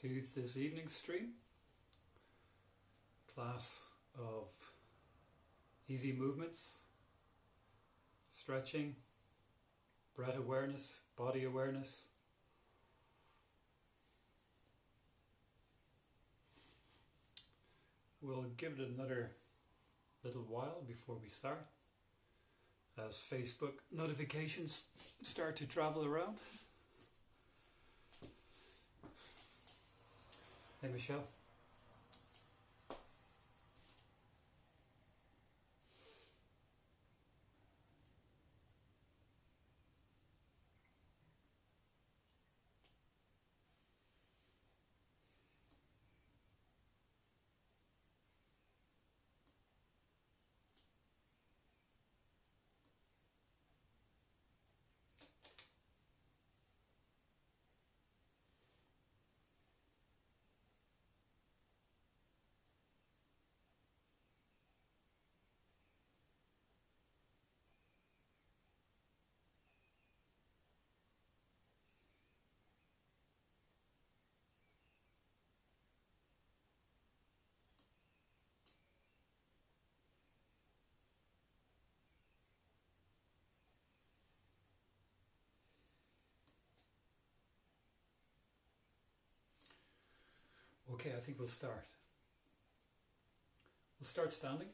to this evening's stream, class of easy movements, stretching, breath awareness, body awareness. We'll give it another little while before we start, as Facebook notifications start to travel around. Hey Michelle. Okay, I think we'll start. We'll start standing.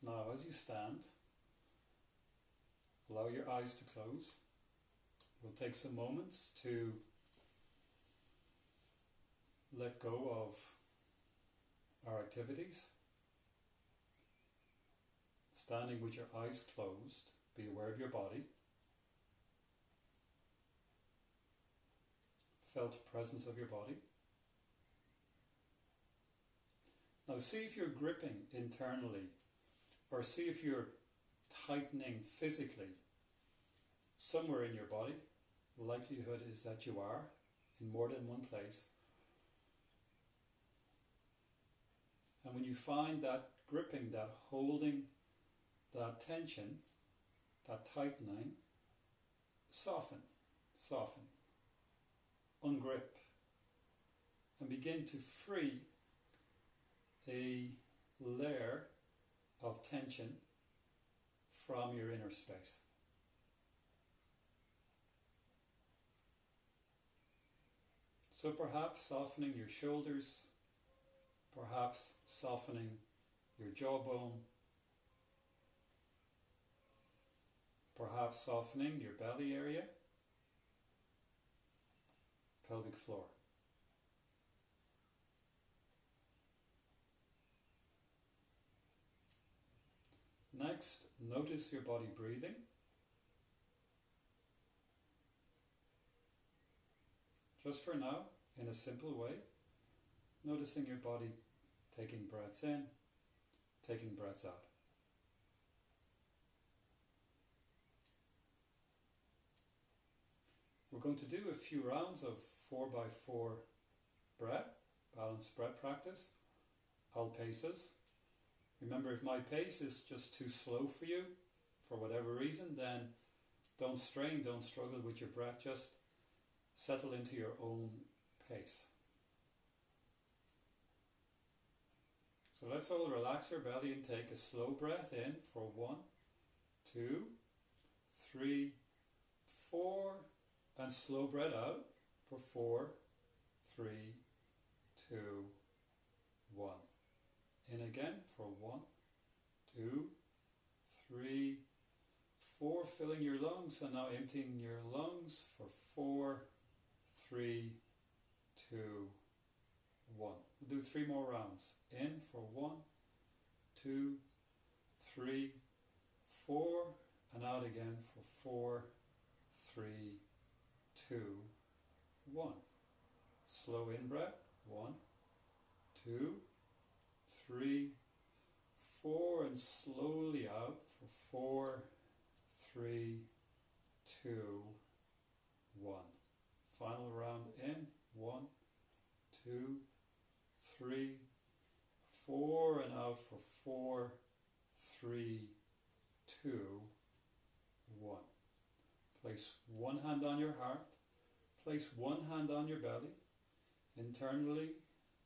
Now, as you stand, allow your eyes to close. We'll take some moments to let go of our activities. Standing with your eyes closed, be aware of your body. Felt presence of your body. Now see if you're gripping internally, or see if you're tightening physically somewhere in your body. The likelihood is that you are, in more than one place. And when you find that gripping, that holding, that tension, that tightening, soften, ungrip, and begin to free a layer of tension from your inner space. So perhaps softening your shoulders, perhaps softening your jawbone, perhaps softening your belly area, pelvic floor. Next, notice your body breathing. Just for now, in a simple way, noticing your body taking breaths in, taking breaths out. We're going to do a few rounds of 4x4 breath, balanced breath practice. I'll pace us. Remember, if my pace is just too slow for you, for whatever reason, then don't strain, don't struggle with your breath, just settle into your own pace. So let's all relax our belly and take a slow breath in for 1, 2, 3, 4, and slow breath out for 4, 3, 2, 1. In again for 1, 2, 3, 4, filling your lungs, and now emptying your lungs for 4, 3, 2, 1. We'll do 3 more rounds. In for 1, 2, 3, 4, and out again for 4, 3, 2, 1. Slow in breath. 1, 2, 3, 4, and slowly out for 4, 3, 2, 1. Final round in. 1, 2, 3, 4 and out for 4, 3, 2, 1. Place one hand on your heart, place one hand on your belly, internally,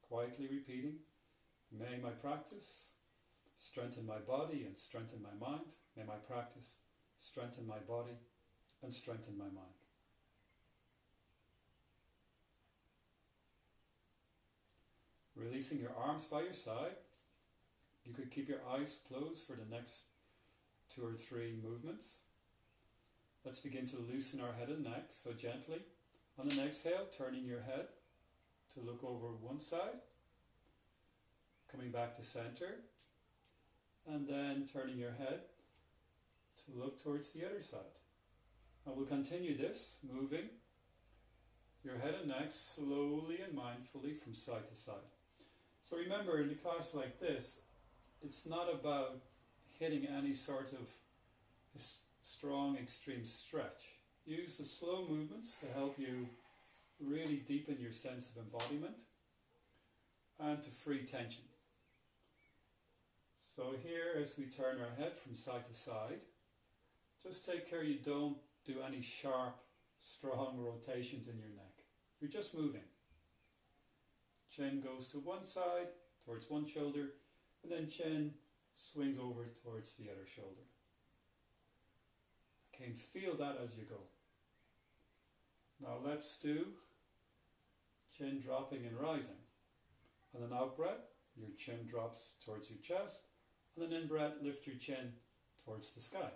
quietly repeating, may my practice strengthen my body and strengthen my mind. May my practice strengthen my body and strengthen my mind. Releasing your arms by your side. You could keep your eyes closed for the next 2 or 3 movements. Let's begin to loosen our head and neck, so gently. On an exhale, turning your head to look over one side, coming back to center, and then turning your head to look towards the other side. And we'll continue this, moving your head and neck slowly and mindfully from side to side. So remember, in a class like this, it's not about hitting any sort of strong extreme stretch. Use the slow movements to help you really deepen your sense of embodiment and to free tension. So here, as we turn our head from side to side, just take care you don't do any sharp, strong rotations in your neck. You're just moving. Chin goes to one side, towards one shoulder, and then chin swings over towards the other shoulder. Okay, and feel that as you go. Now let's do chin dropping and rising. On an out breath, your chin drops towards your chest, and an in breath, lift your chin towards the sky.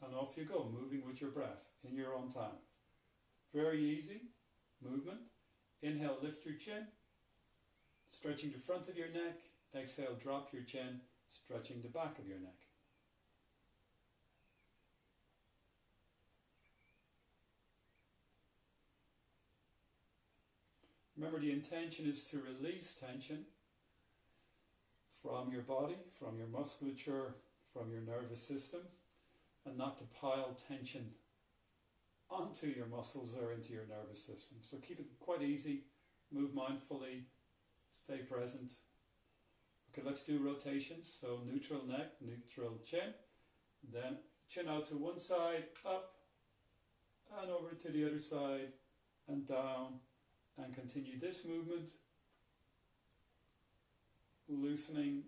And off you go, moving with your breath in your own time. Very easy movement. Inhale, lift your chin, stretching the front of your neck. Exhale, drop your chin, stretching the back of your neck. Remember, the intention is to release tension from your body, from your musculature, from your nervous system, and not to pile tension onto your muscles or into your nervous system. So keep it quite easy, move mindfully, stay present. Okay, let's do rotations. So neutral neck, neutral chin, then chin out to one side, up, and over to the other side, and down, and continue this movement, loosening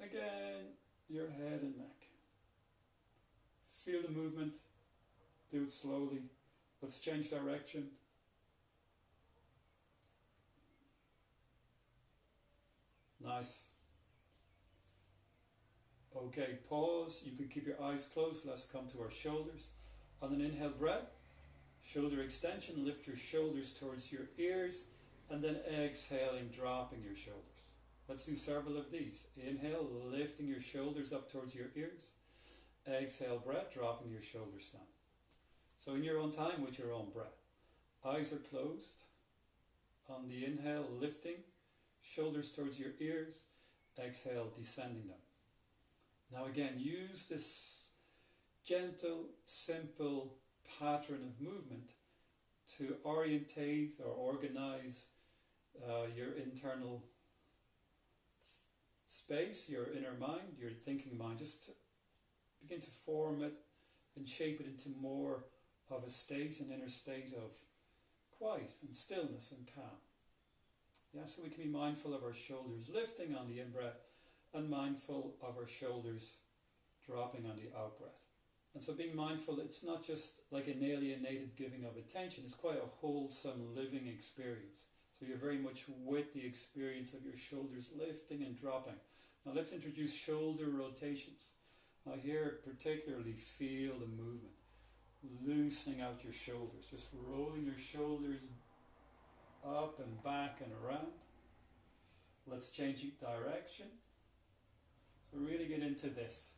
again your head and neck. Feel the movement, do it slowly. Let's change direction. Nice. Okay, pause. You can keep your eyes closed. Let's come to our shoulders. On an inhale breath, shoulder extension, lift your shoulders towards your ears, and then exhaling, dropping your shoulders. Let's do several of these. Inhale, lifting your shoulders up towards your ears. Exhale, breath, dropping your shoulders down. So in your own time, with your own breath. Eyes are closed. On the inhale, lifting, shoulders towards your ears. Exhale, descending them. Now again, use this gentle, simple pattern of movement to orientate or organize your internal space, your inner mind, your thinking mind. Just to begin to form it and shape it into more of a state, an inner state of quiet and stillness and calm. Yeah, so we can be mindful of our shoulders lifting on the in-breath and mindful of our shoulders dropping on the out-breath. And so being mindful, it's not just like an alienated giving of attention, it's quite a wholesome living experience. So you're very much with the experience of your shoulders lifting and dropping. Now let's introduce shoulder rotations. Now here particularly feel the movement. Loosening out your shoulders, just rolling your shoulders up and back and around. Let's change direction. So really get into this.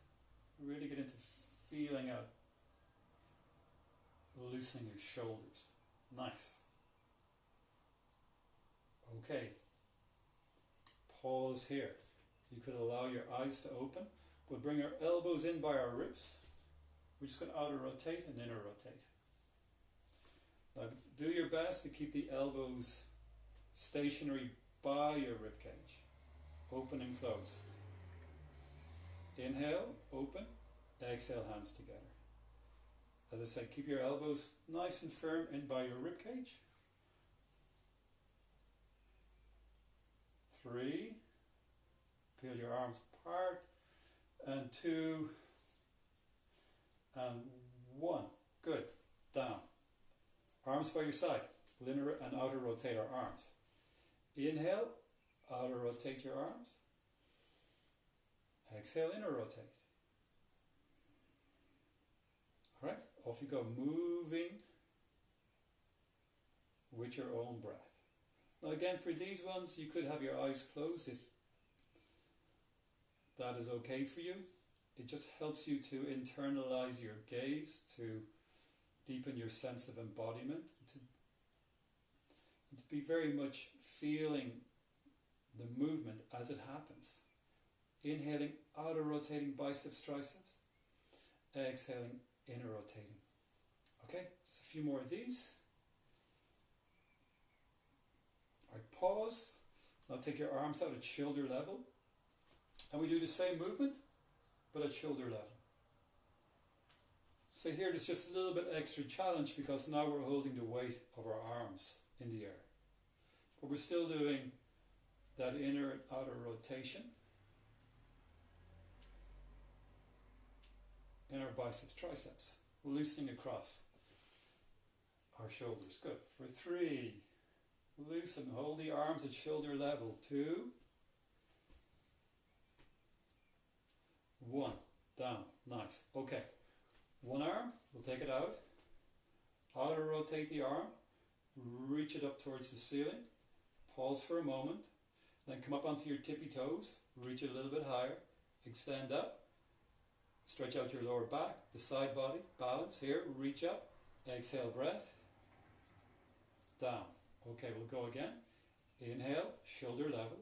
Really get into feeling out, loosening your shoulders. Nice. Okay. Pause here. You could allow your eyes to open. We'll bring our elbows in by our ribs. We're just going to outer rotate and inner rotate. Now do your best to keep the elbows stationary by your rib cage. Open and close. Inhale, open. Exhale, hands together. As I said, keep your elbows nice and firm in by your rib cage. 3. Peel your arms apart. And 2. And 1. Good. Down. Arms by your side. We'll inner and outer rotate our arms. Inhale, outer rotate your arms. Exhale, inner rotate. Alright, off you go, moving with your own breath. Now again, for these ones, you could have your eyes closed if that is okay for you. It just helps you to internalize your gaze, to deepen your sense of embodiment, to be very much feeling the movement as it happens. Inhaling, outer rotating biceps, triceps. Exhaling, inner rotating. Okay, just a few more of these. Alright, pause. Now take your arms out at shoulder level. And we do the same movement, but at shoulder level. So here there's just a little bit extra challenge because now we're holding the weight of our arms in the air. But we're still doing that inner and outer rotation. Inner biceps, triceps. We're loosening across our shoulders. Good. For 3, loosen, hold the arms at shoulder level. 2, 1, down. Nice. Okay. One arm, we'll take it out. Outer rotate the arm. Reach it up towards the ceiling. Pause for a moment. Then come up onto your tippy toes. Reach it a little bit higher. Extend up. Stretch out your lower back, the side body, balance here, reach up, exhale, breath, down. Okay, we'll go again. Inhale, shoulder level.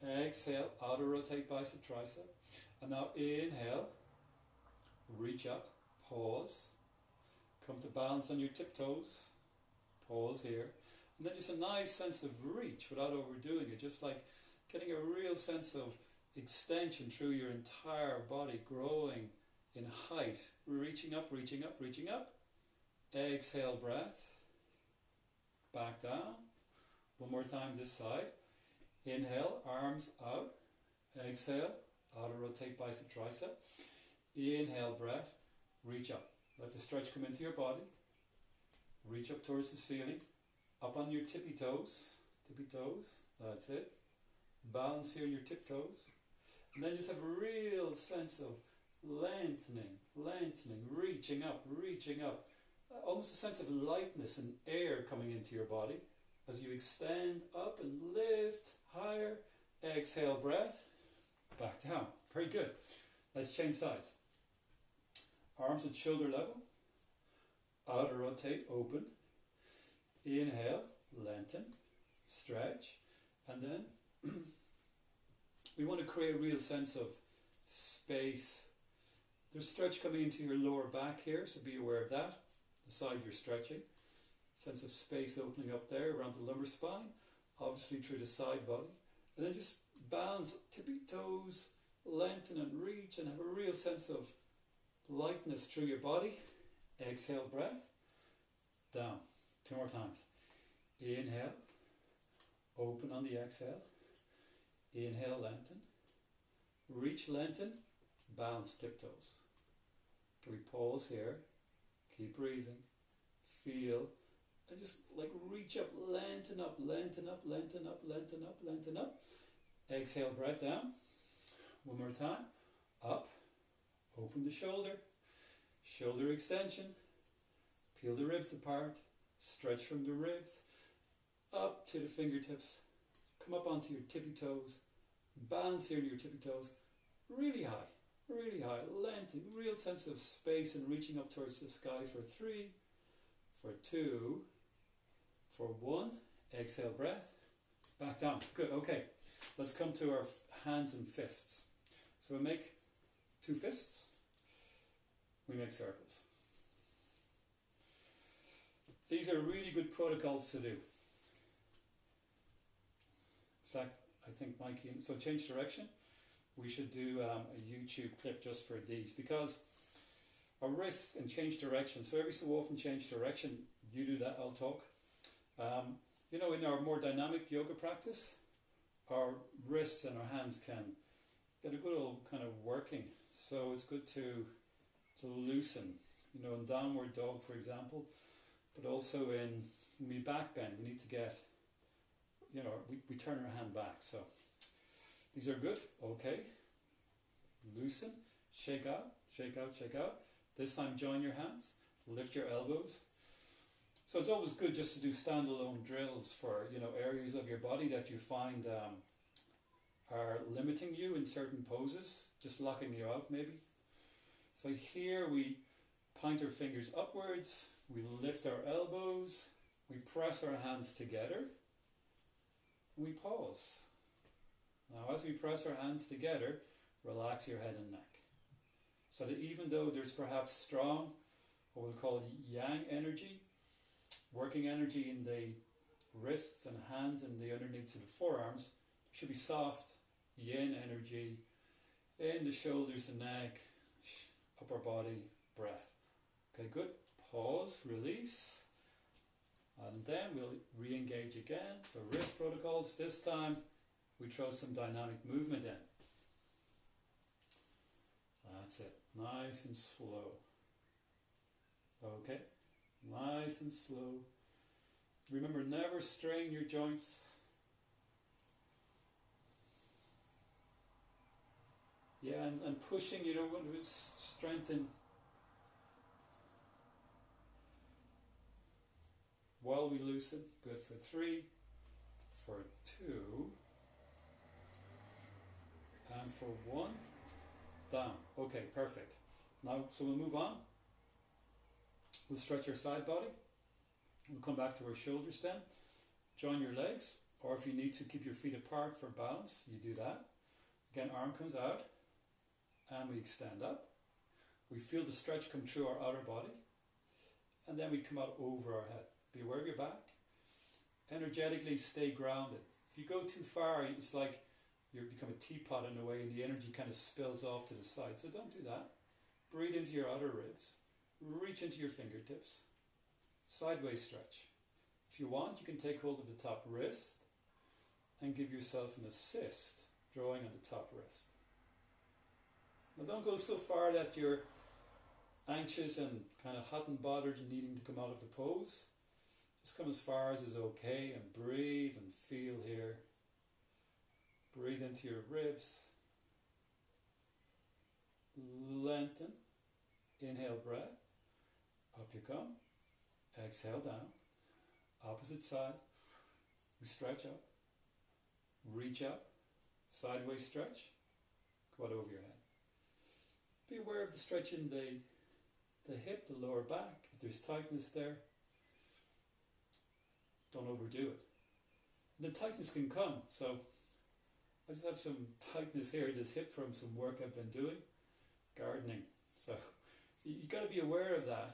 Exhale, outer rotate bicep, tricep. And now inhale, reach up, pause, come to balance on your tiptoes, pause here. And then just a nice sense of reach without overdoing it, just like getting a real sense of extension through your entire body, growing in height, reaching up, reaching up, reaching up. Exhale, breath. Back down. One more time this side. Inhale, arms out. Exhale, outer rotate bicep, tricep. Inhale, breath. Reach up. Let the stretch come into your body. Reach up towards the ceiling. Up on your tippy toes. Tippy toes. That's it. Balance here in your tiptoes. And then just have a real sense of lengthening, lengthening, reaching up, reaching up. Almost a sense of lightness and air coming into your body as you extend up and lift higher. Exhale, breath. Back down. Very good. Let's change sides. Arms at shoulder level. Outer rotate, open. Inhale, lengthen, stretch. And then we want to create a real sense of space. There's stretch coming into your lower back here, so be aware of that. The side you're stretching. Sense of space opening up there around the lumbar spine, obviously through the side body. And then just balance, tippy toes, lengthen and reach, and have a real sense of lightness through your body. Exhale, breath. Down. 2 more times. Inhale. Open on the exhale. Inhale, lengthen. Reach, lengthen. Balance, tiptoes. Can we pause here? Keep breathing. Feel. And just like reach up, lengthen up, lengthen up, lengthen up, lengthen up, lengthen up. Exhale, breath down. One more time. Up. Open the shoulder. Shoulder extension. Peel the ribs apart. Stretch from the ribs. Up to the fingertips. Come up onto your tippy toes. Balance here in your tippy toes. Really high. Really high. Lengthen. Real sense of space and reaching up towards the sky for 3. For 2. For 1. Exhale, breath. Back down. Good. Okay. Let's come to our hands and fists. So we make 2 fists. We make circles. These are really good protocols to do. fact, I think Mikey, so change direction. We should do a YouTube clip just for these, because our wrists and change direction. So every so often change direction. You do that, I'll talk. You know, in our more dynamic yoga practice, our wrists and our hands can get a good old kind of working. So it's good to loosen. You know, in downward dog, for example, but also in when we back bend, we need to get, you know, we turn our hand back. So these are good. Okay. Loosen, shake out, shake out, shake out. This time join your hands, lift your elbows. So it's always good just to do standalone drills for, you know, areas of your body that you find are limiting you in certain poses, just locking you out maybe. So here we point our fingers upwards, we lift our elbows, we press our hands together, and we pause. Now as we press our hands together, relax your head and neck. So that even though there's perhaps strong, what we'll call yang energy, working energy in the wrists and hands and the underneath of the forearms, there should be soft yin energy in the shoulders and neck, upper body, breath. Okay, good. Pause, release, and then we'll re-engage again. So wrist protocols. This time we throw some dynamic movement in. That's it. Nice and slow. Okay. Nice and slow. Remember, never strain your joints. Yeah, and pushing, you don't want to strengthen while we loosen. Good for 3, for 2, and for 1. Down. Okay, perfect. Now, so we'll move on. We'll stretch our side body. We'll come back to our shoulders then. Join your legs, or if you need to, keep your feet apart for balance, you do that. Again, arm comes out, and we extend up. We feel the stretch come through our outer body, and then we come out over our head. Be aware of your back. Energetically stay grounded. If you go too far, it's like you become a teapot in a way, and the energy kind of spills off to the side. So don't do that. Breathe into your outer ribs. Reach into your fingertips. Sideways stretch. If you want, you can take hold of the top wrist and give yourself an assist, drawing on the top wrist. Now don't go so far that you're anxious and kind of hot and bothered and needing to come out of the pose. Just come as far as is okay, and breathe and feel here. Breathe into your ribs. Lengthen. Inhale, breath. Up you come. Exhale, down. Opposite side. We stretch up. Reach up. Sideways stretch. Come out over your head. Be aware of the stretch in the hip, the lower back. If there's tightness there, don't overdo it. And the tightness can come. So I just have some tightness here, this hip, from some work I've been doing, gardening. So you got to be aware of that,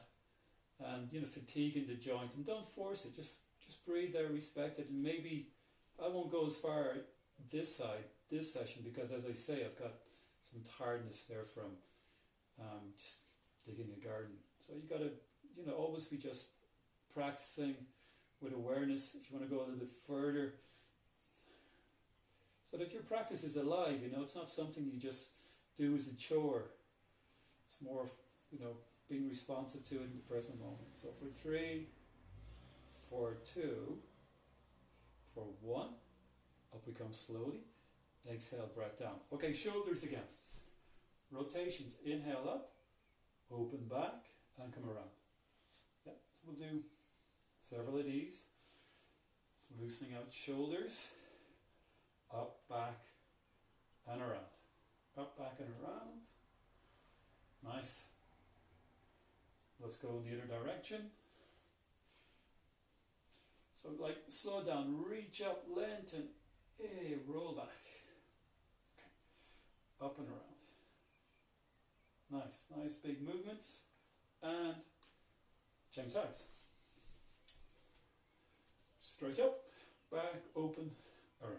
and you know, fatigue in the joint, and don't force it. Just breathe there, respect it, and maybe I won't go as far this side, this session, because as I say, I've got some tiredness there from just digging a garden. So you got to, you know, always be just practicing with awareness. If you want to go a little bit further, so that your practice is alive, you know, it's not something you just do as a chore. It's more of, you know, being responsive to it in the present moment. So for 3, for 2, for 1, up we come slowly. Exhale, breath down. Okay, shoulders again. Rotations, inhale up, open back, and come around. Yeah, so we'll do several of these. So loosening out shoulders, up, back, and around. Up, back, and around. Nice. Let's go in the other direction. So like, slow down, reach up, lengthen, roll back. Okay. Up and around. Nice, nice big movements. And change sides. Stretch up, back, open, around.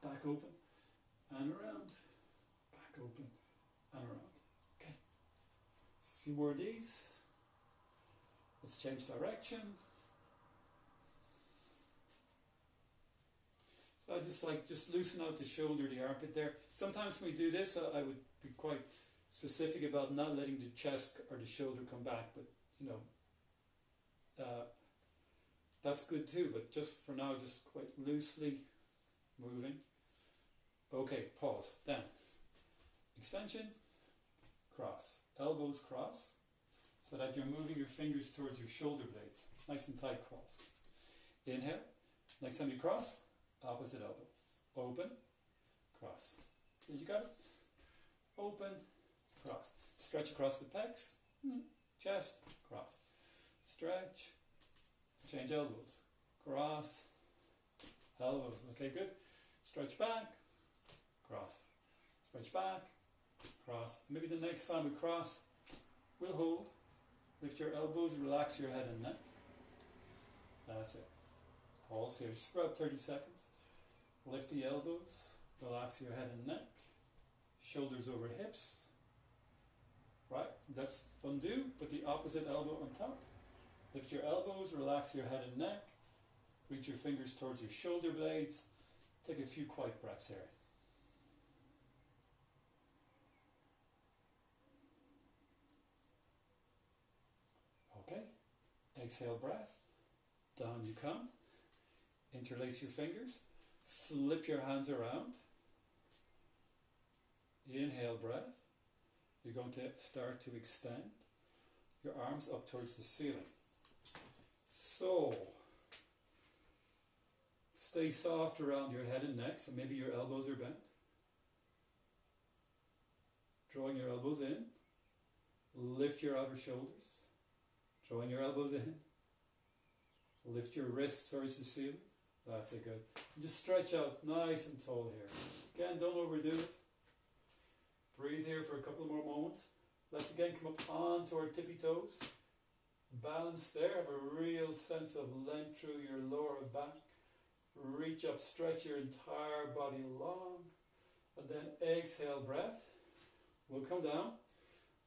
back open and around, back open and around. Okay, so a few more of these. Let's change direction. So I just loosen out the shoulder, the armpit there. Sometimes when we do this, I would be quite specific about not letting the chest or the shoulder come back, but you know, that's good too, but just for now, just quite loosely moving. Okay, pause, then extension, cross, elbows cross, so that you're moving your fingers towards your shoulder blades, nice and tight cross. Inhale, next time you cross, opposite elbow, open, cross. Here you go, open, cross. Stretch across the pecs, chest, cross. Stretch, change elbows, cross, elbows. Okay, good. Stretch back, cross. Stretch back, cross. Maybe the next time we cross, we'll hold. Lift your elbows, relax your head and neck. That's it. Pause here, just for about 30 seconds. Lift the elbows, relax your head and neck. Shoulders over hips. Right, that's undo, put the opposite elbow on top. Lift your elbows, relax your head and neck. Reach your fingers towards your shoulder blades. Take a few quiet breaths here. Okay, exhale breath. Down you come. Interlace your fingers. Flip your hands around. Inhale breath. You're going to start to extend your arms up towards the ceiling. So, stay soft around your head and neck, so maybe your elbows are bent. Drawing your elbows in. Lift your outer shoulders. Drawing your elbows in. Lift your wrists towards the ceiling. That's it, good. Just stretch out nice and tall here. Again, don't overdo it. Breathe here for a couple of more moments. Let's again come up onto our tippy toes. Balance there. Have a real sense of length through your lower back. Reach up, stretch your entire body long. And then exhale breath. We'll come down.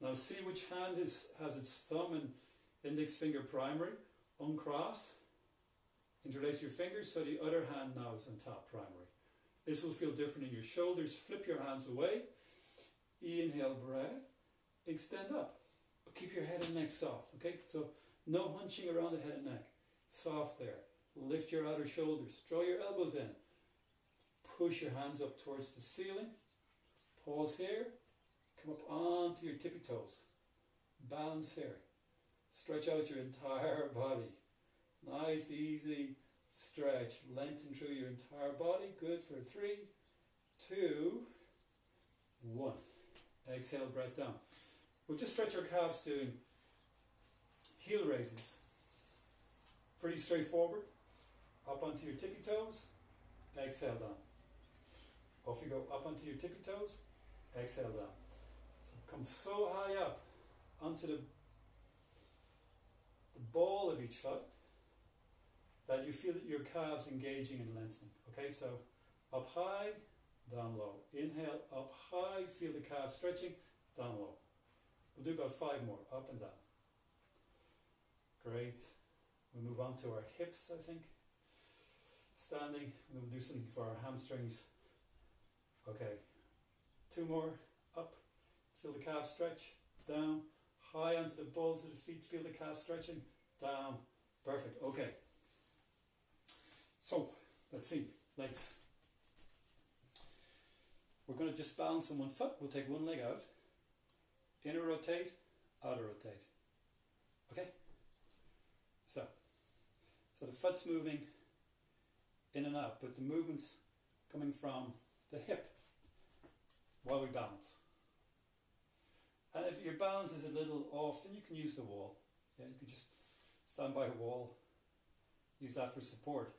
Now see which hand has its thumb and index finger primary. Uncross. Interlace your fingers so the other hand now is on top primary. This will feel different in your shoulders. Flip your hands away. Inhale breath. Extend up. But keep your head and neck soft. Okay? So no hunching around the head and neck. Soft there. Lift your outer shoulders. Draw your elbows in. Push your hands up towards the ceiling. Pause here. Come up onto your tippy toes. Balance here. Stretch out your entire body. Nice, easy stretch. Lengthen through your entire body. Good for 3, 2, 1. Exhale, breath down. We'll just stretch our calves doing heel raises. Pretty straightforward. Up onto your tippy toes. Exhale down. Off you go. Up onto your tippy toes. Exhale down. So come so high up onto the ball of each foot that you feel that your calves engaging and lengthening. Okay, so up high, down low. Inhale, up high, feel the calves stretching, down low. We'll do about 5 more, up and down. Great. We'll move on to our hips, I think. Standing, and we'll do something for our hamstrings. Okay, 2 more, up, feel the calves stretch, down, high onto the balls of the feet, feel the calves stretching, down. Perfect, okay. So, let's see, legs. We're going to just balance on one foot. We'll take one leg out. Inner rotate, outer rotate. Okay? So the foot's moving in and out, but the movement's coming from the hip while we balance. And if your balance is a little off, then you can use the wall. Yeah, you could just stand by a wall, use that for support.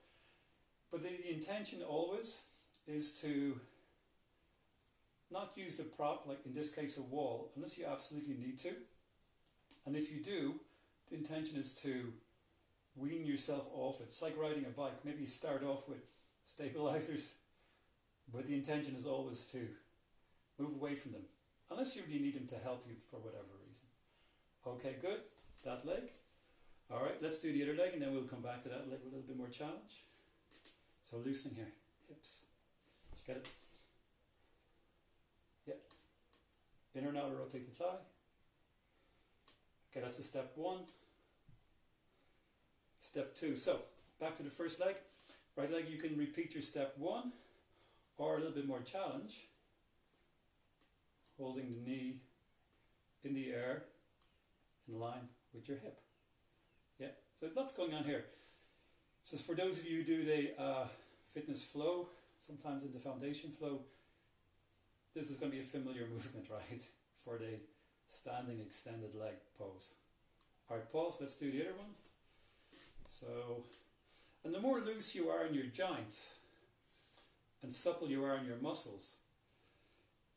But the intention always is to not use the prop, like in this case a wall, unless you absolutely need to. And if you do, the intention is to wean yourself off it. It's like riding a bike. Maybe you start off with stabilizers, But the intention is always to move away from them, unless you really need them to help you for whatever reason. Okay, good. That leg. All right, let's do the other leg, and then we'll come back to that leg with a little bit more challenge. So loosening here, hips. Did you get it? Yeah. Inner and outer rotate the thigh. Okay, that's the step 1. Step 2. So, back to the first leg. Right leg, you can repeat your step 1, or a little bit more challenge. Holding the knee in the air, in line with your hip. Yeah, so lots going on here. So for those of you who do the fitness flow, sometimes in the foundation flow, this is going to be a familiar movement, right? For the standing extended leg pose. Alright, pause, let's do the other one. So, and the more loose you are in your joints and supple you are in your muscles,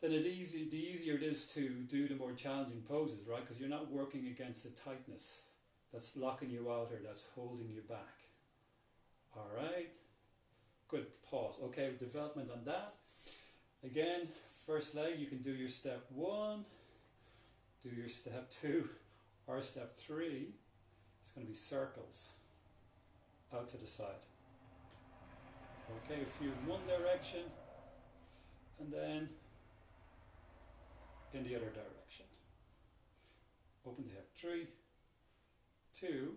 then the easier it is to do the more challenging poses, right? Because you're not working against the tightness that's locking you out or that's holding you back. Alright, good, pause. Okay, development on that. Again, first leg, you can do your step 1, do your step 2, or step 3. It's going to be circles out to the side. Okay, a few in one direction, and then in the other direction. Open the hip. 3, 2,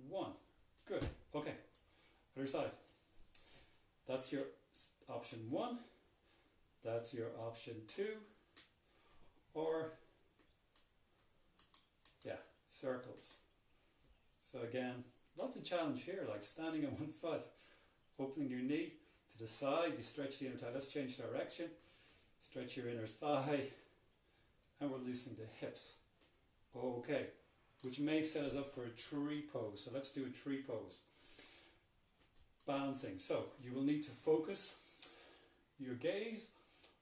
1. Good. Okay. Other side. That's your option 1. That's your option 2. Or, yeah, circles. So again, lots of challenge here, like standing on one foot, opening your knee to the side, you stretch the inner thigh. Let's change direction. Stretch your inner thigh, and we're loosening the hips. Okay, which may set us up for a tree pose. So let's do a tree pose. Balancing. So you will need to focus your gaze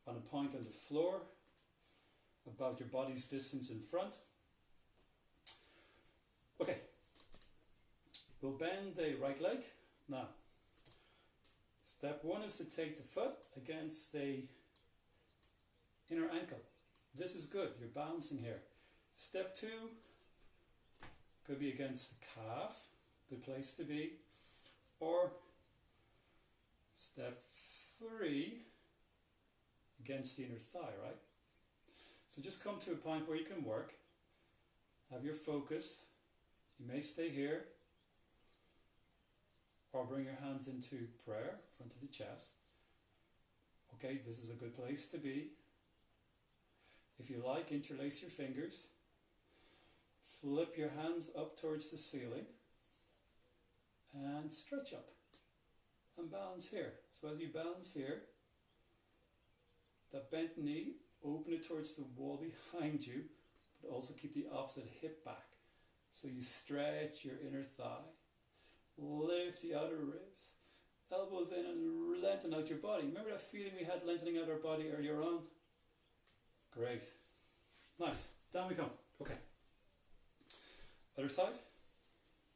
on a point on the floor, about your body's distance in front. Okay, we'll bend the right leg. Now, step 1 is to take the foot against the inner ankle. This is good, you're balancing here. Step 2 could be against the calf, good place to be. Or step 3 against the inner thigh, right? So just come to a point where you can work, have your focus. You may stay here, or bring your hands into prayer, front of the chest. Okay, this is a good place to be. If you like, interlace your fingers. Flip your hands up towards the ceiling, and stretch up, and balance here. So as you balance here, that bent knee, open it towards the wall behind you, but also keep the opposite hip back. So you stretch your inner thigh, lift the outer ribs, elbows in and lengthen out your body. Remember that feeling we had lengthening out our body earlier on? Great. Nice. Down we come. Okay. Other side.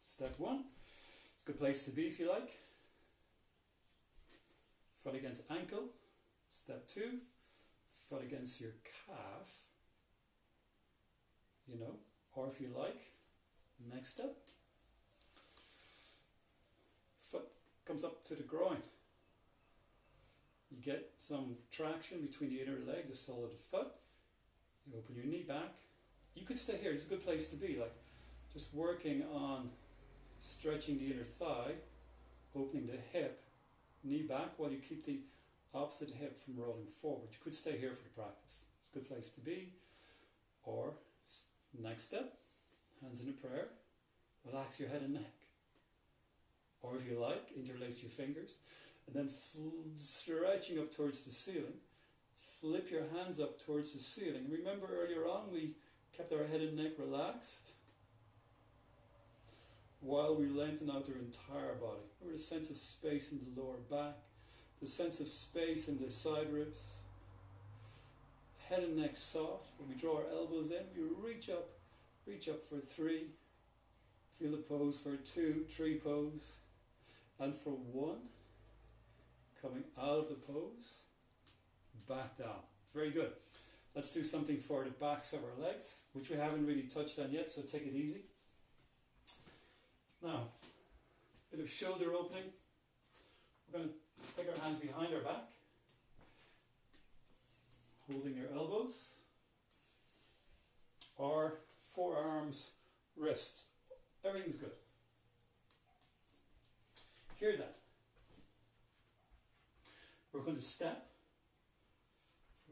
Step 1. It's a good place to be if you like. Foot against ankle. Step 2. Foot against your calf, you know, or if you like, next step, foot comes up to the groin. You get some traction between the inner leg, the sole of the foot. You open your knee back. You could stay here, it's a good place to be, like just working on stretching the inner thigh, opening the hip, knee back while you keep the opposite hip from rolling forward. You could stay here for the practice. It's a good place to be. Or, next step, hands in a prayer, relax your head and neck. Or if you like, interlace your fingers, and then stretching up towards the ceiling, flip your hands up towards the ceiling. Remember earlier on we kept our head and neck relaxed while we lengthen out our entire body. Remember the sense of space in the lower back, the sense of space in the side ribs, head and neck soft. When we draw our elbows in, you reach up for 3, feel the pose for 2, 3 pose, and for 1, coming out of the pose, back down. Very good. Let's do something for the backs of our legs, which we haven't really touched on yet, so take it easy. Now, bit of shoulder opening. We're going to take our hands behind our back, holding your elbows, or forearms, wrists. Everything's good. Here then, we're going to step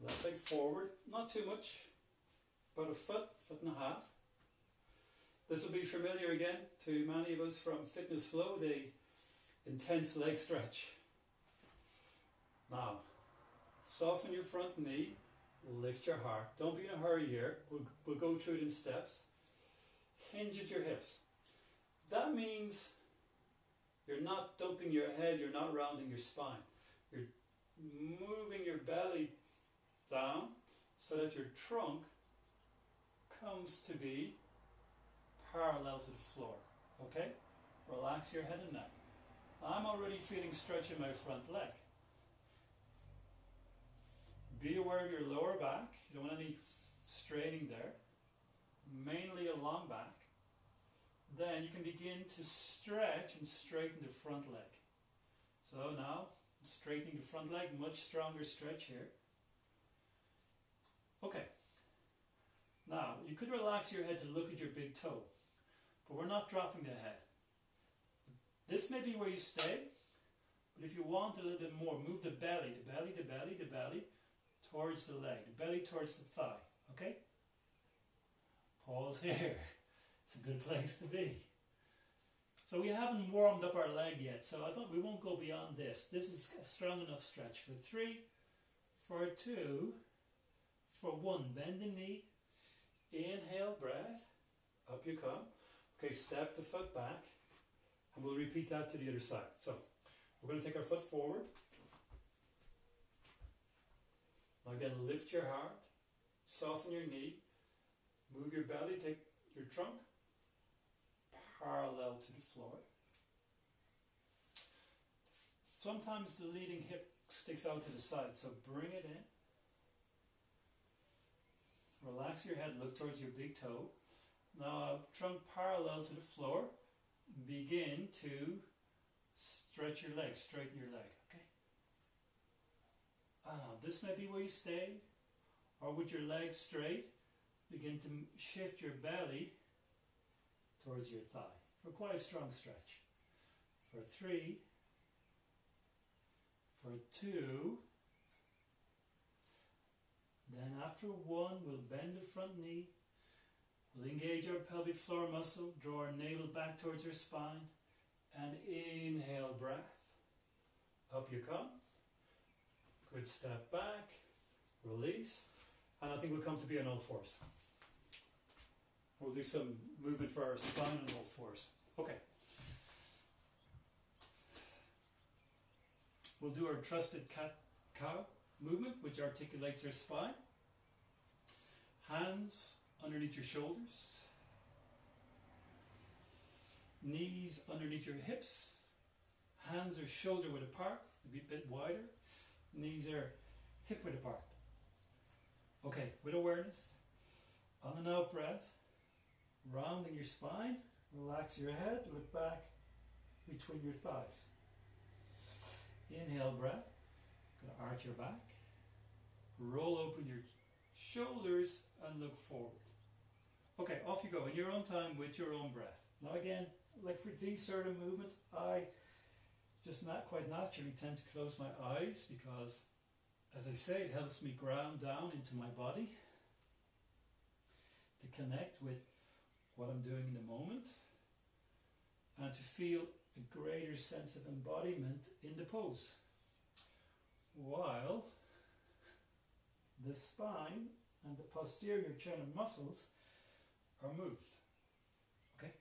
left leg forward, not too much, about a foot, foot and a half. This will be familiar again to many of us from Fitness Flow, the intense leg stretch. Now, soften your front knee, lift your heart. Don't be in a hurry here. We'll go through it in steps. Hinge at your hips. That means you're not dumping your head, you're not rounding your spine. You're moving your belly down so that your trunk comes to be parallel to the floor. Okay? Relax your head and neck. I'm already feeling stretch in my front leg. Be aware of your lower back. You don't want any straining there. Mainly a long back. Then you can begin to stretch and straighten the front leg. So now, straightening the front leg, much stronger stretch here. Okay. Now, you could relax your head to look at your big toe, but we're not dropping the head. This may be where you stay, but if you want a little bit more, move the belly, towards the leg, the belly towards the thigh, okay? Pause here. It's a good place to be. So we haven't warmed up our leg yet, so I thought we won't go beyond this. This is a strong enough stretch. For 3, for 2, for 1. Bend the knee. Inhale, breath. Up you come. Okay, step the foot back. And we'll repeat that to the other side. So we're going to take our foot forward. Now again, lift your heart. Soften your knee. Move your belly. Take your trunk parallel to the floor. Sometimes the leading hip sticks out to the side, so bring it in. Relax your head, look towards your big toe. Now trunk parallel to the floor. Begin to stretch your legs, straighten your leg, okay? This may be where you stay, or with your legs straight, begin to shift your belly towards your thigh for quite a strong stretch. For 3, for 2, then after 1, we'll bend the front knee, we'll engage our pelvic floor muscle, draw our navel back towards our spine, and inhale, breath. Up you come. Good step back, release, and I think we'll come to be on all fours. We'll do some movement for our spine on all fours. Okay. We'll do our trusted cat-cow movement, which articulates our spine. Hands underneath your shoulders. Knees underneath your hips. Hands are shoulder width apart, a bit wider. Knees are hip width apart. Okay, with awareness. On and out breath. Rounding your spine. Relax your head, look back between your thighs. Inhale, breath. Gonna arch your back. Roll open your shoulders and look forward. Okay, off you go in your own time with your own breath. Now again, like for these sort of movements, I just not quite naturally tend to close my eyes because, as I say, it helps me ground down into my body to connect with what I'm doing in the moment and to feel a greater sense of embodiment in the pose while the spine and the posterior chain of muscles are moved. Okay?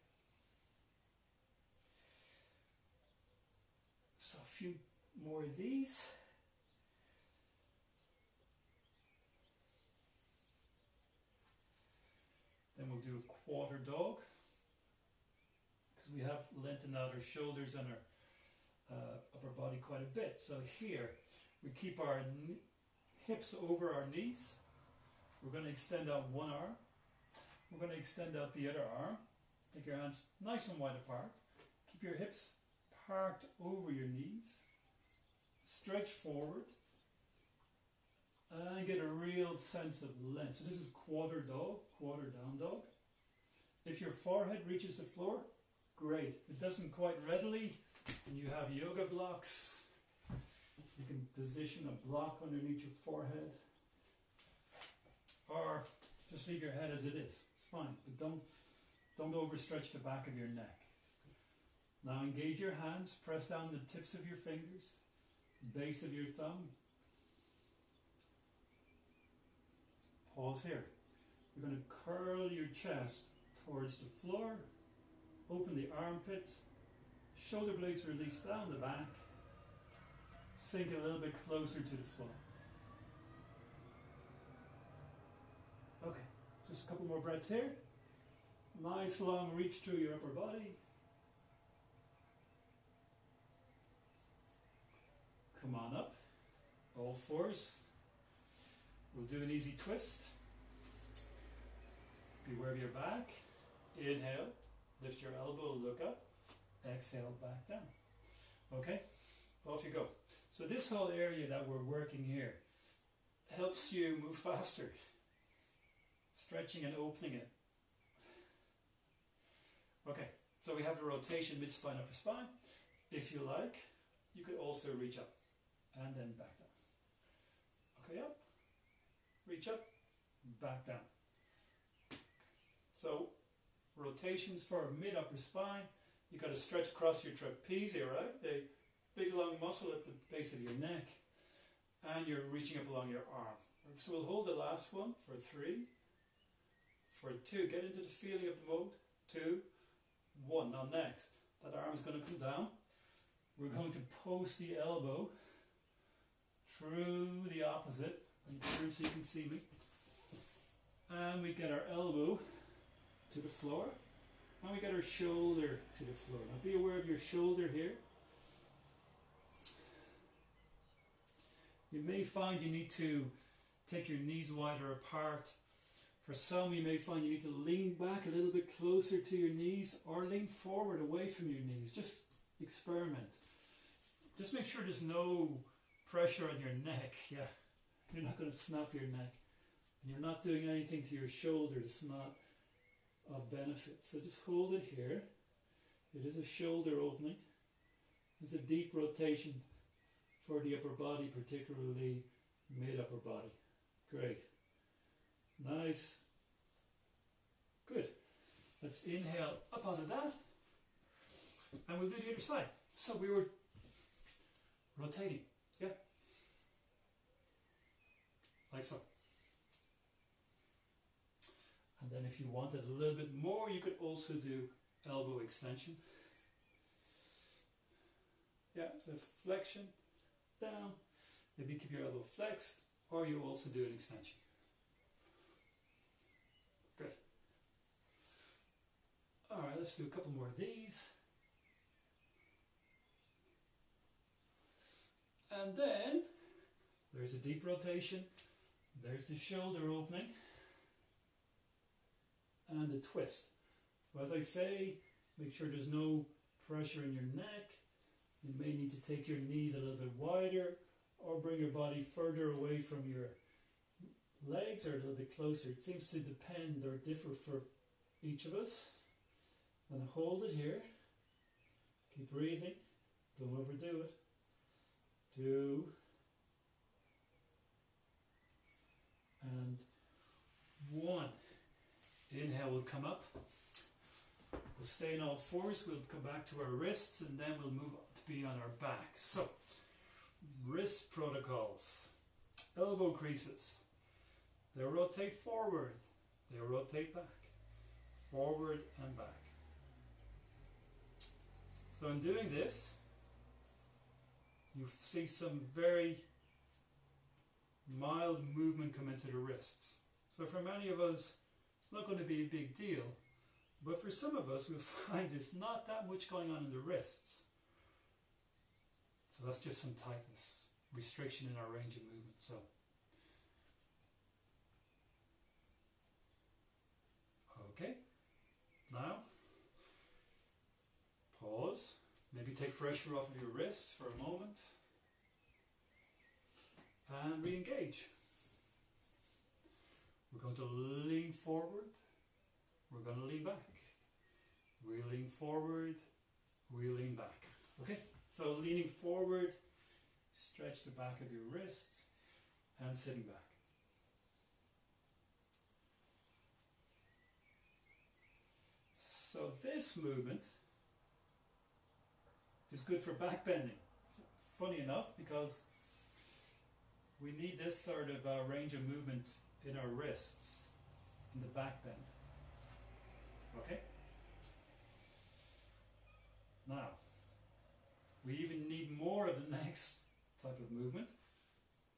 So a few more of these. Then we'll do a quarter dog, because we have lengthened out our shoulders and upper body quite a bit. So here, we keep our hips over our knees. We're going to extend out one arm. We're going to extend out the other arm. Take your hands nice and wide apart. Keep your hips parked over your knees. Stretch forward. And get a real sense of length. So this is quarter dog, quarter down dog. If your forehead reaches the floor, great. If it doesn't quite readily, and you have yoga blocks, you can position a block underneath your forehead. Or just leave your head as it is. It's fine. But don't overstretch the back of your neck. Now engage your hands. Press down the tips of your fingers, base of your thumb. Pause here. You're going to curl your chest towards the floor. Open the armpits. Shoulder blades release down the back. Sink a little bit closer to the floor. Okay, just a couple more breaths here. Nice long reach through your upper body. Come on up. All fours. We'll do an easy twist. Beware of your back. Inhale. Lift your elbow, look up. Exhale, back down. Okay, off you go. So this whole area that we're working here helps you move faster. Stretching and opening it. Okay, so we have the rotation mid-spine, upper spine. If you like, you could also reach up and then back down. Okay, up, reach up, back down. So, rotations for mid-upper spine. You've got to stretch across your trapeze, right? The big long muscle at the base of your neck. And you're reaching up along your arm. So we'll hold the last one for 3. For 2, get into the feeling of the mode. 2, 1. Now next, that arm is going to come down. We're going to post the elbow through the opposite. And turn so you can see me. And we get our elbow to the floor. And we get our shoulder to the floor. Now be aware of your shoulder here. You may find you need to take your knees wider apart. For some, you may find you need to lean back a little bit closer to your knees or lean forward away from your knees. Just experiment. Just make sure there's no pressure on your neck. Yeah, you're not going to snap your neck. And you're not doing anything to your shoulder that's not of benefit. So just hold it here. It is a shoulder opening. It's a deep rotation for the upper body, particularly mid-upper body. Great. Nice. Good. Let's inhale up onto that. And we'll do the other side. So we were rotating. Yeah? Like so. And then if you wanted a little bit more, you could also do elbow extension. Yeah, so flexion, down. Maybe keep your elbow flexed, or you also do an extension. Good. Alright, let's do a couple more of these. And then, there's a deep rotation. There's the shoulder opening. And a twist. So as I say, make sure there's no pressure in your neck. You may need to take your knees a little bit wider or bring your body further away from your legs or a little bit closer. It seems to depend or differ for each of us. And hold it here. Keep breathing. Don't overdo it. 2. And 1. Inhale, we'll come up. We'll stay in all fours. We'll come back to our wrists and then we'll move to be on our back. So, wrist protocols. Elbow creases. They rotate forward. They rotate back. Forward and back. So in doing this, you see some very mild movement come into the wrists. So for many of us, it's not going to be a big deal, but for some of us, we'll find there's not that much going on in the wrists. So that's just some tightness, restriction in our range of movement. So, okay, now pause, maybe take pressure off of your wrists for a moment and re-engage. We're going to lean forward, we're going to lean back. We lean forward, we lean back. Okay, so leaning forward, stretch the back of your wrists and sitting back. So this movement is good for back bending. Funny enough, because we need this sort of range of movement in our wrists, in the back bend. Okay? Now, we even need more of the next type of movement,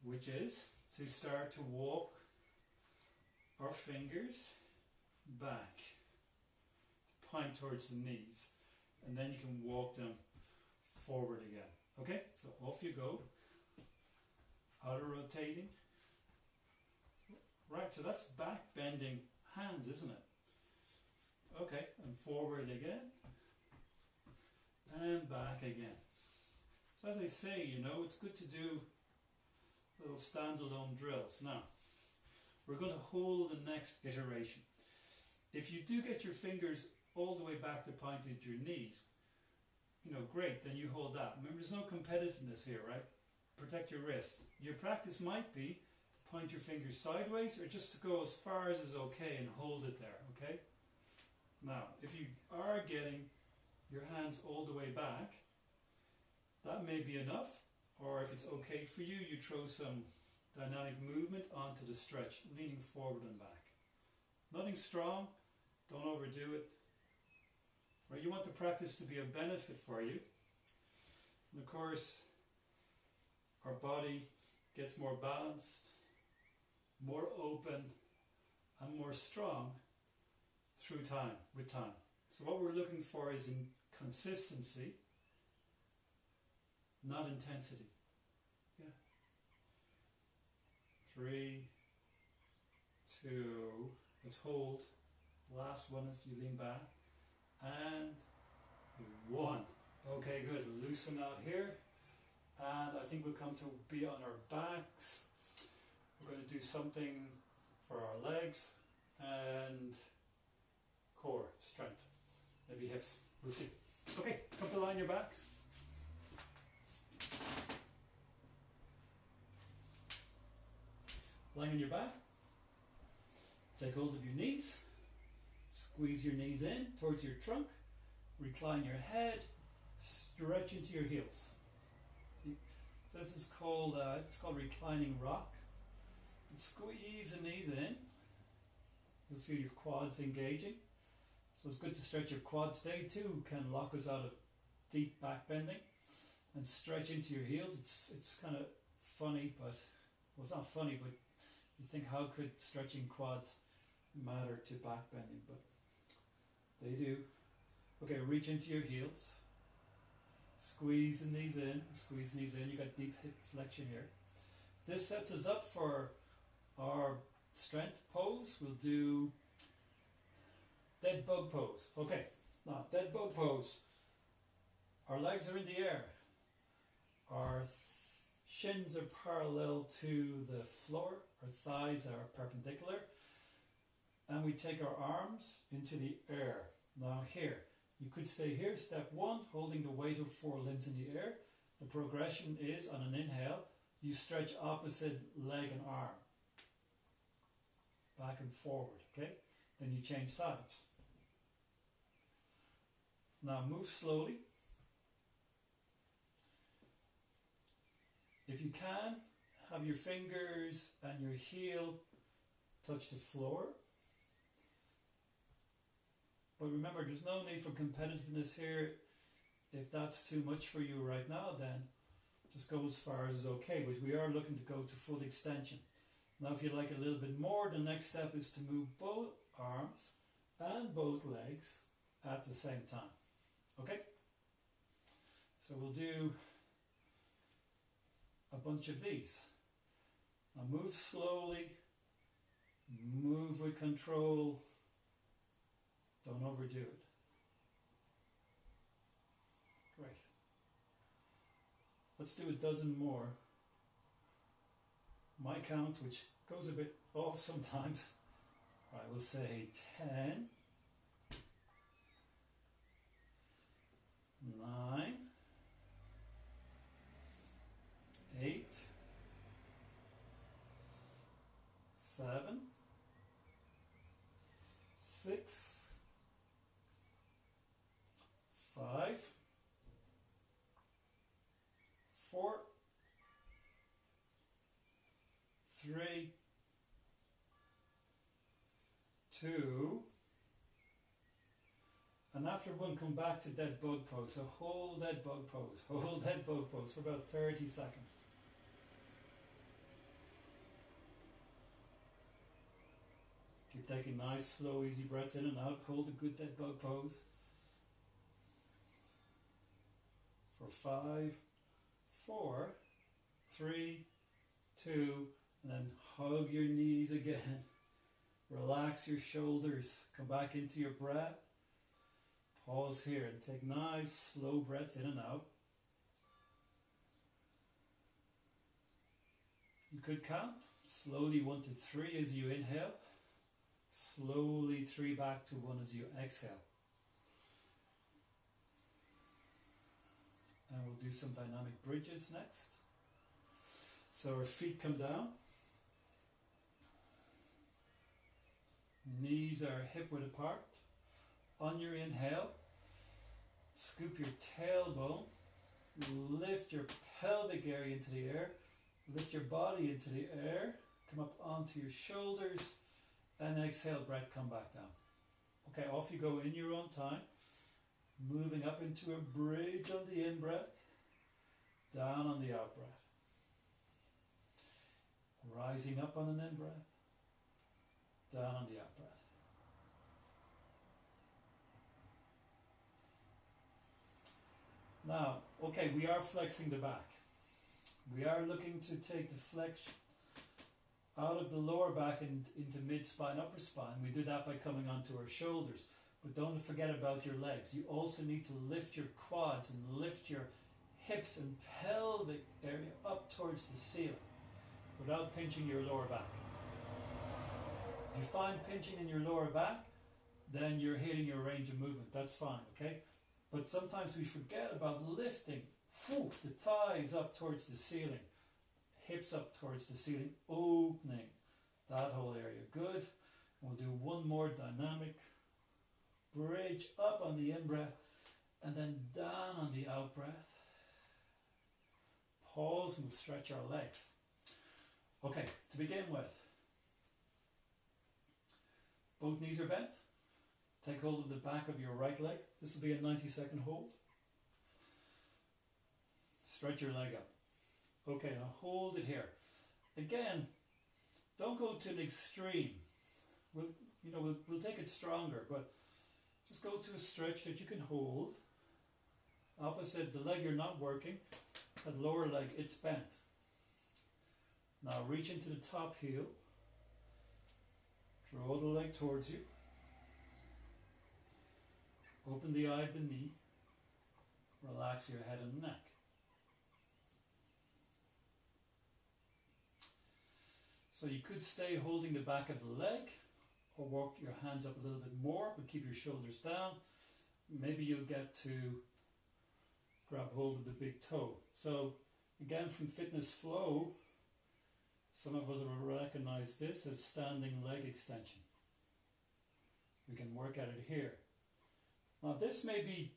which is to start to walk our fingers back, to point towards the knees, and then you can walk them forward again. Okay, so off you go, outer rotating. Right, so that's back bending hands, isn't it? Okay, and forward again, and back again. So as I say, you know, it's good to do little standalone drills. Now, we're going to hold the next iteration. If you do get your fingers all the way back to pointing at your knees, you know, great, then you hold that. Remember, there's no competitiveness here, right? Protect your wrists. Your practice might be to point your fingers sideways or just to go as far as is okay and hold it there, okay? Now, if you are getting your hands all the way back, that may be enough, or if it's okay for you, you throw some dynamic movement onto the stretch, leaning forward and back. Nothing strong, don't overdo it. Right, you want the practice to be a benefit for you. And of course, our body gets more balanced, more open, and more strong through time, with time. So what we're looking for is in consistency, not intensity. Yeah. 3, 2, let's hold. Last one as you lean back. And 1. Okay, good. Loosen out here. And I think we'll come to be on our backs. We're going to do something for our legs and core strength. Maybe hips. We'll see. Okay, come to lie on your back. Lying on your back. Take hold of your knees. Squeeze your knees in towards your trunk. Recline your head. Stretch into your heels. See, this is called it's called reclining rock. Squeeze the knees in. You'll feel your quads engaging. So it's good to stretch your quads. They too can lock us out of deep back bending. And stretch into your heels. It's kind of funny, but well, it's not funny, but you think, how could stretching quads matter to back bending? But they do. Okay, reach into your heels. Squeeze the knees in. Squeeze the knees in. You got deep hip flexion here. This sets us up for our strength pose. We'll do dead bug pose. Okay, now dead bug pose. Our legs are in the air. Our shins are parallel to the floor. Our thighs are perpendicular. And we take our arms into the air. Now here, you could stay here. Step 1, holding the weight of 4 limbs in the air. The progression is, on an inhale, you stretch opposite leg and arm. Back and forward, okay? Then you change sides. Now move slowly. If you can, have your fingers and your heel touch the floor. But remember, there's no need for competitiveness here. If that's too much for you right now, then just go as far as is okay. But we are looking to go to full extension. Now if you like a little bit more, the next step is to move both arms and both legs at the same time. Okay? So we'll do a bunch of these. Now move slowly, move with control, don't overdo it. Great. Let's do a dozen more. My count, which goes a bit off sometimes, I will say 10, 9, 8, 7, 6, 5, 4, 3, 2, and after one, come back to dead bug pose. So hold that bug pose, hold that bug pose for about 30 seconds. Keep taking nice, slow, easy breaths in and out. Hold a good dead bug pose for 5, 4, 3, 2, and then hug your knees again. Relax your shoulders. Come back into your breath. Pause here and take nice, slow breaths in and out. You could count slowly 1 to 3 as you inhale. Slowly 3 back to 1 as you exhale. And we'll do some dynamic bridges next. So our feet come down. Knees are hip width apart. On your inhale, scoop your tailbone, lift your pelvic area into the air, lift your body into the air, come up onto your shoulders, and exhale, breath, come back down. Okay, off you go in your own time, moving up into a bridge on the in-breath, down on the out-breath. Rising up on an in-breath, down on the out-breath. Now, okay, we are flexing the back. We are looking to take the flex out of the lower back and into mid-spine, upper spine. We do that by coming onto our shoulders. But don't forget about your legs. You also need to lift your quads and lift your hips and pelvic area up towards the ceiling without pinching your lower back. If you find pinching in your lower back, then you're hitting your range of movement. That's fine, okay? But sometimes we forget about lifting the thighs up towards the ceiling, hips up towards the ceiling, opening that whole area. Good. And we'll do one more dynamic bridge up on the in-breath and then down on the out-breath. Pause and we'll stretch our legs. Okay, to begin with, both knees are bent. Take hold of the back of your right leg. This will be a 90-second hold. Stretch your leg up. Okay, now hold it here. Again, don't go to an extreme. We'll take it stronger, but just go to a stretch that you can hold. Opposite the leg you're not working, that lower leg, it's bent. Now reach into the top heel. Draw the leg towards you. Open the eye of the knee. Relax your head and neck. So you could stay holding the back of the leg or walk your hands up a little bit more, but keep your shoulders down. Maybe you'll get to grab hold of the big toe. So again, from Fitness Flow, some of us will recognize this as standing leg extension. We can work at it here. Now this may be,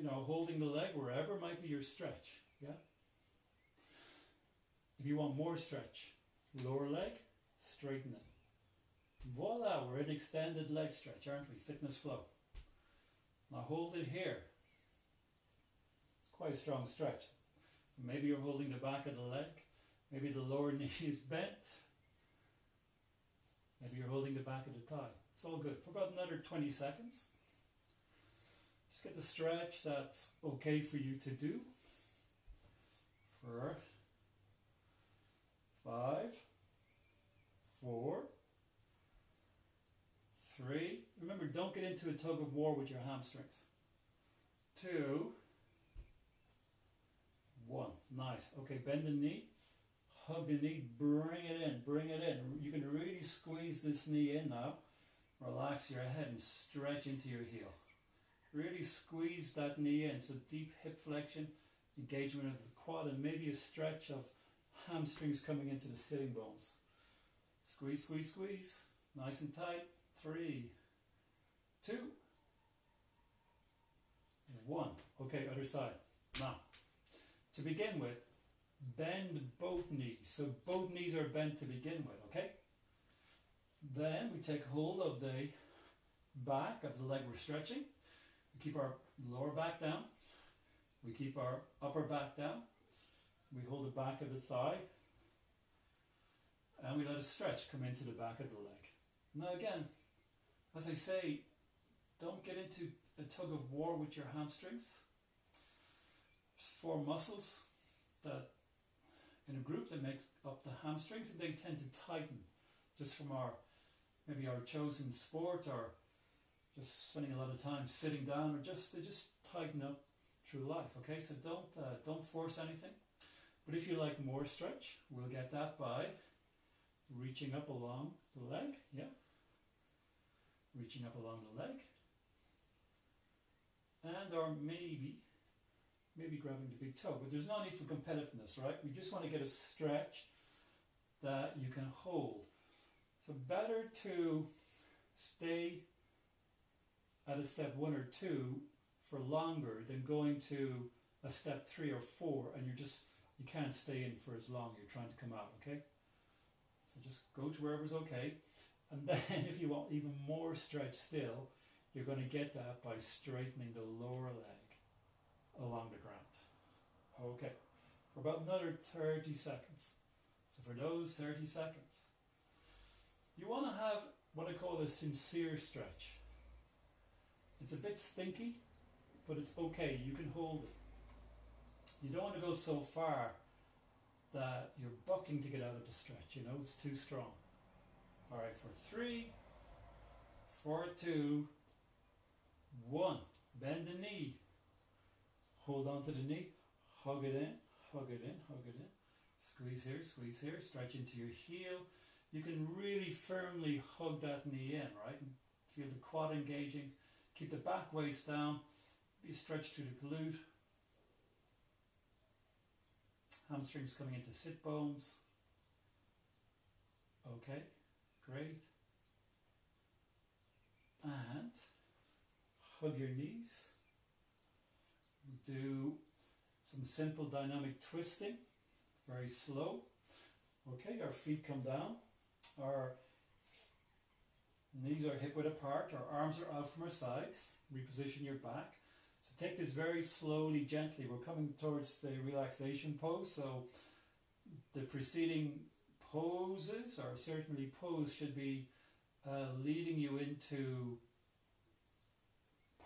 holding the leg wherever might be your stretch, yeah? If you want more stretch, lower leg, straighten it. Voila, we're in extended leg stretch, aren't we? Fitness Flow. Now hold it here. It's quite a strong stretch. So maybe you're holding the back of the leg, maybe the lower knee is bent, maybe you're holding the back of the thigh. It's all good. For about another 20 seconds. Just get the stretch that's okay for you to do 4, 5, 4, 3. Remember, don't get into a tug of war with your hamstrings. 2, 1. Nice. Okay, bend the knee. Hug the knee. Bring it in. Bring it in. You can really squeeze this knee in now. Relax your head and stretch into your heel. Really squeeze that knee in. So deep hip flexion, engagement of the quad, and maybe a stretch of hamstrings coming into the sitting bones. Squeeze, squeeze, squeeze. Nice and tight. 3, 2, 1. Okay, other side. Now, to begin with, bend both knees. So both knees are bent to begin with, okay? Then we take hold of the back of the leg we're stretching. We keep our lower back down. We keep our upper back down. We hold the back of the thigh. And we let a stretch come into the back of the leg. Now again, as I say, don't get into a tug of war with your hamstrings. There's 4 muscles that in a group that make up the hamstrings, and they tend to tighten just from maybe our chosen sport, or just spending a lot of time sitting down, or they just tighten up through life. Okay, so don't force anything. But if you like more stretch, we'll get that by reaching up along the leg. Yeah, reaching up along the leg, and or maybe grabbing the big toe. But there's no need for competitiveness, right? We just want to get a stretch that you can hold. So better to stay at a step 1 or 2 for longer than going to a step 3 or 4 and you can't stay in for as long. You're trying to come out, okay? So just go to wherever's okay. And then if you want even more stretch still, you're going to get that by straightening the lower leg along the ground. Okay, for about another 30 seconds. So for those 30 seconds, you want to have what I call a sincere stretch. It's a bit stinky, but it's okay. You can hold it. You don't want to go so far that you're bucking to get out of the stretch. You know, it's too strong. All right, for 3, 4, 2, 1. Bend the knee. Hold on to the knee. Hug it in. Hug it in. Hug it in. Squeeze here. Squeeze here. Stretch into your heel. You can really firmly hug that knee in, right? And feel the quad engaging. Keep the back waist down. Be stretched through the glute. Hamstrings coming into sit bones. Okay, great. And hug your knees. Do some simple dynamic twisting, very slow. Okay, our feet come down. Our knees are hip width apart. Our arms are out from our sides. Reposition your back. So take this very slowly, gently. We're coming towards the relaxation pose. So the preceding poses, or certainly pose, should be leading you into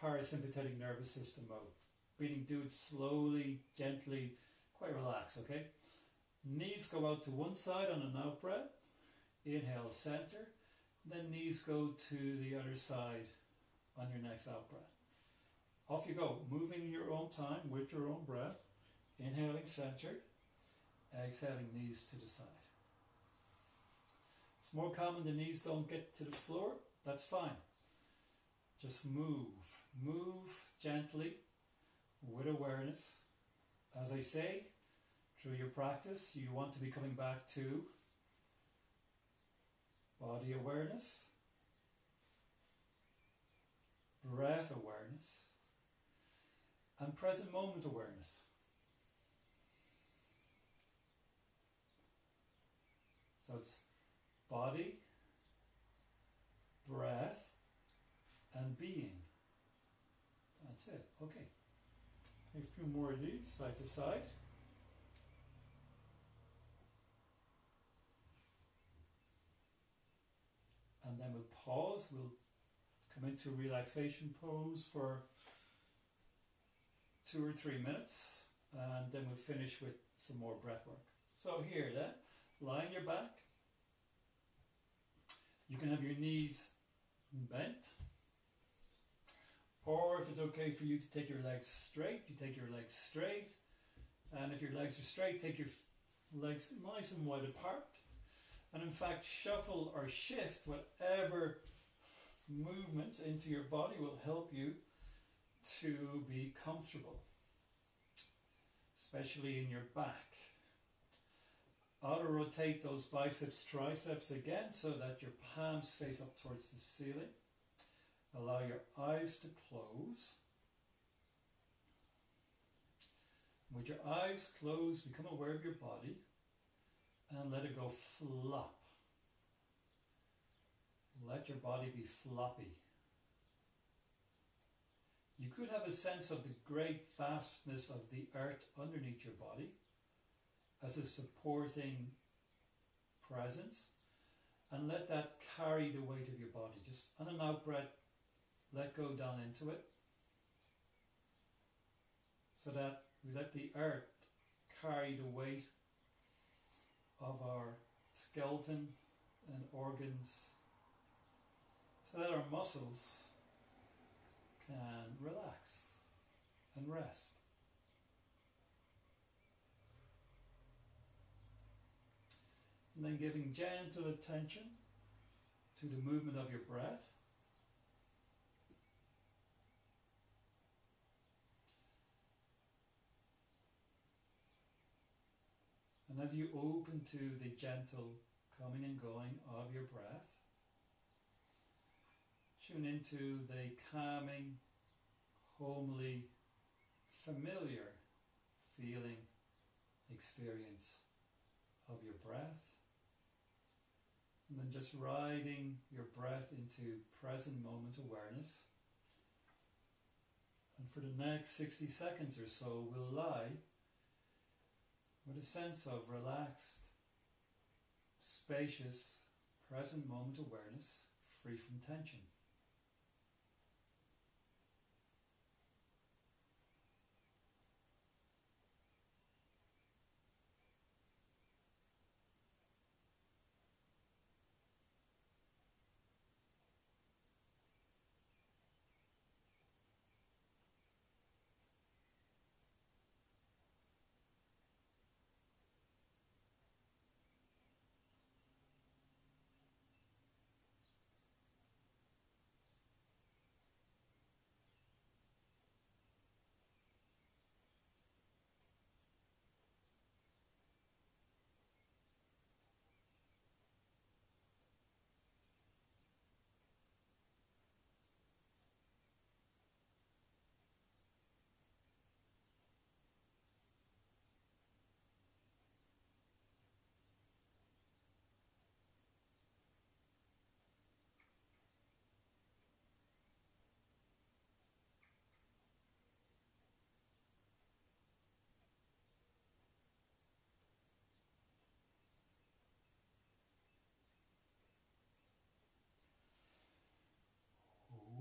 parasympathetic nervous system mode. Meaning do it slowly, gently, quite relaxed, okay? Knees go out to one side on an out breath. Inhale, center. Then knees go to the other side on your next out breath. Off you go, moving in your own time with your own breath. Inhaling, center. Exhaling, knees to the side. It's more common the knees don't get to the floor. That's fine. Just move. Move gently with awareness. As I say, through your practice, you want to be coming back to body awareness, breath awareness, and present moment awareness. So it's body, breath, and being. That's it. Okay. A few more of these, side to side. And then we'll pause. We'll come into relaxation pose for 2 or 3 minutes. and then we'll finish with some more breath work. So here then, lie on your back. You can have your knees bent, or if it's okay for you to take your legs straight, you take your legs straight, and if your legs are straight, take your legs nice and wide apart, and in fact shuffle or shift whatever movements into your body will help you to be comfortable, especially in your back. Auto rotate those biceps, triceps again so that your palms face up towards the ceiling. Allow your eyes to close. With your eyes closed, become aware of your body and let it go flop. Let your body be floppy. You could have a sense of the great vastness of the earth underneath your body as a supporting presence, and let that carry the weight of your body. Just on an out breath, let go down into it, so that we let the earth carry the weight of our skeleton and organs, so that our muscles can relax and rest. And then giving gentle attention to the movement of your breath. And as you open to the gentle coming and going of your breath, tune into the calming, homely, familiar feeling, experience of your breath. And then just riding your breath into present moment awareness. And for the next 60 seconds or so, we'll lie with a sense of relaxed, spacious, present moment awareness, free from tension.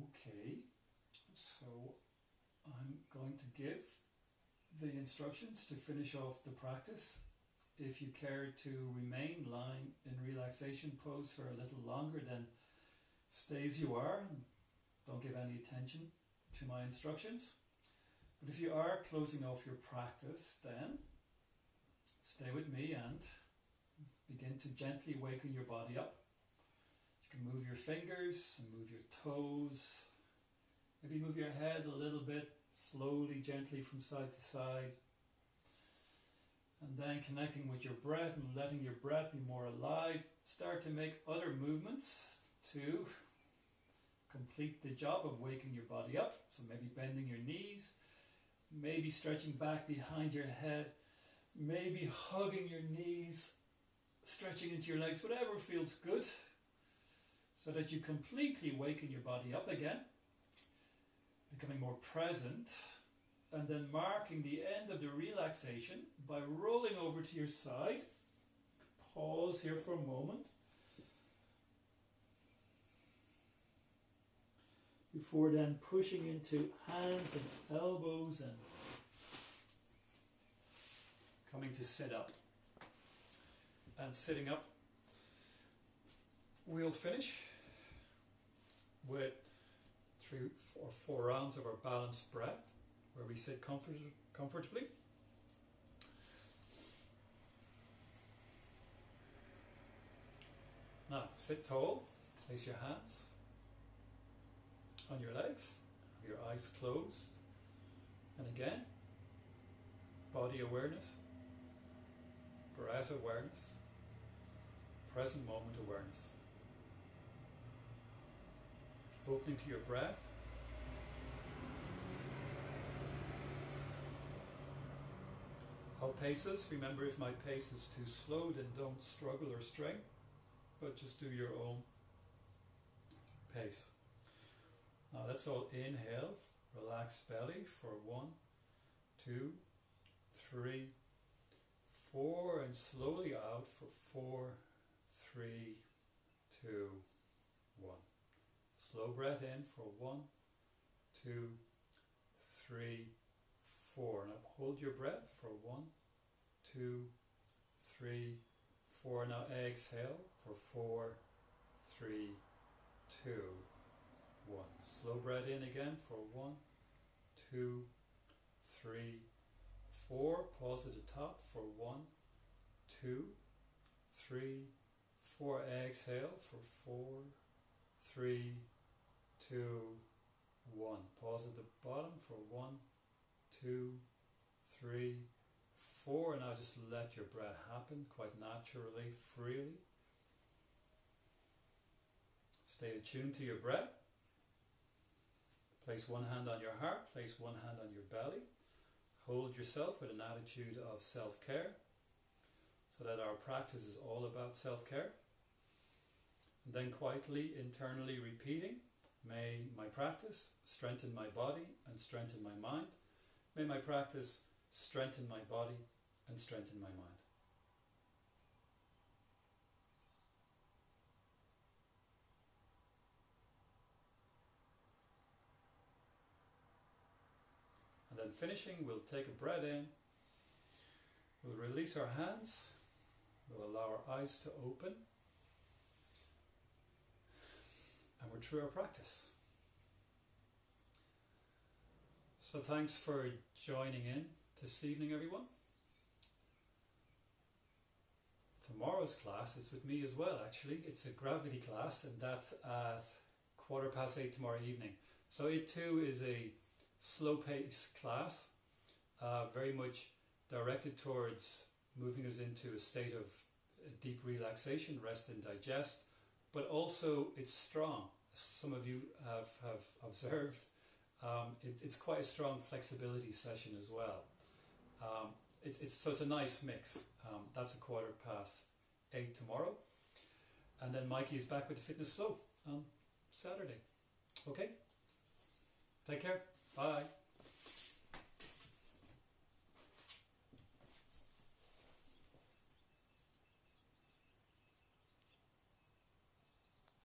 Okay, so I'm going to give the instructions to finish off the practice. If you care to remain lying in relaxation pose for a little longer, then stay as you are. Don't give any attention to my instructions. But if you are closing off your practice, then stay with me and begin to gently waken your body up. You can move your fingers and move your toes. Maybe move your head a little bit, slowly, gently from side to side. And then connecting with your breath and letting your breath be more alive. Start to make other movements to complete the job of waking your body up. So maybe bending your knees, maybe stretching back behind your head, maybe hugging your knees, stretching into your legs, whatever feels good, so that you completely waken your body up again, becoming more present, and then marking the end of the relaxation by rolling over to your side. Pause here for a moment before then pushing into hands and elbows and coming to sit up. And sitting up, we'll finish with 3 or 4 rounds of our balanced breath, where we sit comfortably. Now, sit tall, place your hands on your legs, have your eyes closed, and again, body awareness, breath awareness, present moment awareness. Opening to your breath. I'll pace us. Remember, if my pace is too slow, then don't struggle or strain, but just do your own pace. Now let's all inhale, relax belly for 1, 2, 3, 4, and slowly out for 4, 3, 2, 1. Slow breath in for 1, 2, 3, 4. Now hold your breath for 1, 2, 3, 4. Now exhale for 4, 3, 2, 1. Slow breath in again for 1, 2, 3, 4. Pause at the top for 1, 2, 3, 4. Exhale for 4, 3, 2, 1. Pause at the bottom for 1, 2, 3, 4. And now just let your breath happen quite naturally, freely. Stay attuned to your breath. Place one hand on your heart, place one hand on your belly. Hold yourself with an attitude of self-care, so that our practice is all about self-care. And then quietly, internally repeating, may my practice strengthen my body and strengthen my mind. May my practice strengthen my body and strengthen my mind. And then finishing, we'll take a breath in, we'll release our hands, we'll allow our eyes to open, and we're through our practice. So thanks for joining in this evening, everyone. Tomorrow's class is with me as well, actually. It's a gravity class, and that's at 8:15 tomorrow evening. So it too is a slow-paced class, very much directed towards moving us into a state of deep relaxation, rest and digest, but also it's strong. As some of you have observed, it's quite a strong flexibility session as well. So it's a nice mix. That's 8:15 tomorrow. And then Mikey is back with the Fitness Flow on Saturday. Okay? Take care. Bye.